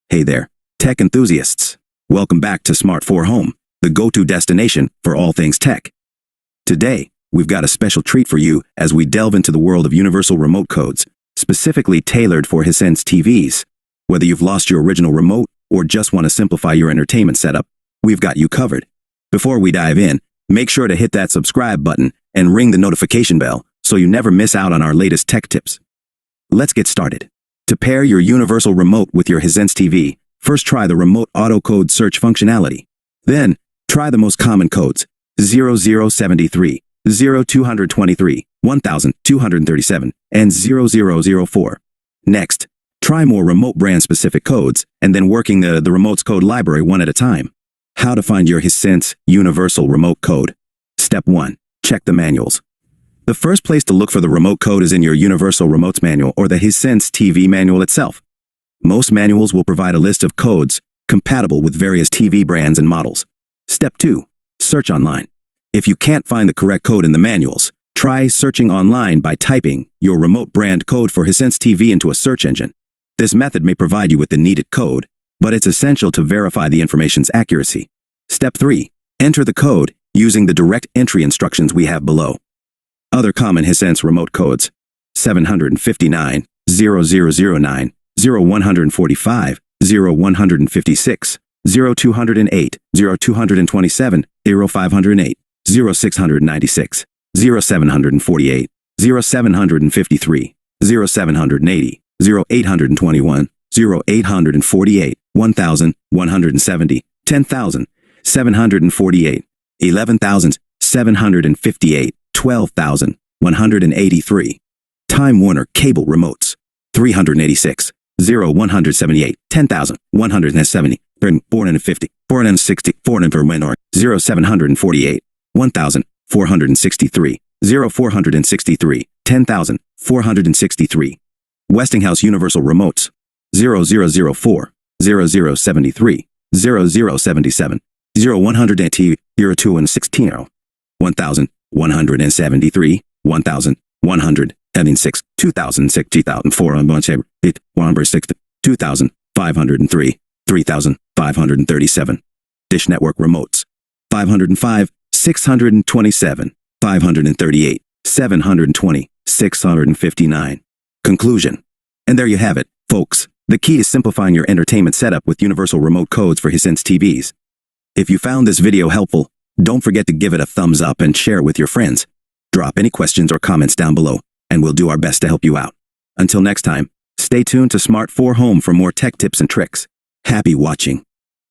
Hey there, tech enthusiasts. Welcome back to smarthome, the go-to destination for all things tech. Today, we've got a special treat for you as we delve into the world of universal remote codes, specifically tailored for Hisense TVs. Whether you've lost your original remote or just want to simplify your entertainment setup, we've got you covered. Before we dive in, make sure to hit that subscribe button and ring the notification bell so you never miss out on our latest tech tips. Let's get started. To pair your universal remote with your Hisense TV, first try the remote auto code search functionality. Then, try the most common codes, 0073, 0223, 1237, and 0004. Next, try more remote brand-specific codes, and then working the remote's code library one at a time. How to find your Hisense universal remote code. Step 1. Check the manuals. The first place to look for the remote code is in your Universal Remotes Manual or the Hisense TV manual itself. Most manuals will provide a list of codes compatible with various TV brands and models. Step 2. Search online. If you can't find the correct code in the manuals, try searching online by typing your remote brand code for Hisense TV into a search engine. This method may provide you with the needed code, but it's essential to verify the information's accuracy. Step 3. Enter the code using the direct entry instructions we have below. Other common Hisense remote codes: 759, 0009, 0145, 0156, 0208, 0227, 0508, 0696, 0748, 0753, 0780, 0821, 0848, 1170, 10,000, 748, 11,758, 12,183. Time Warner Cable Remotes: 386, 0178, 10,170, 450, 460, 400, 0748, 1,463, 0463, 10,463. Westinghouse Universal Remotes: 0004, 0073, 0077, 0180, 0216, 1,173, 1,176, 2,006, 2,408, 160, 2,503, 3,537. Dish Network Remotes: 505, 627, 538, 720, 659. Conclusion. And there you have it, folks. The key is simplifying your entertainment setup with universal remote codes for Hisense TVs. If you found this video helpful, don't forget to give it a thumbs up and share it with your friends. Drop any questions or comments down below, and we'll do our best to help you out. Until next time, stay tuned to smarthome for more tech tips and tricks. Happy watching.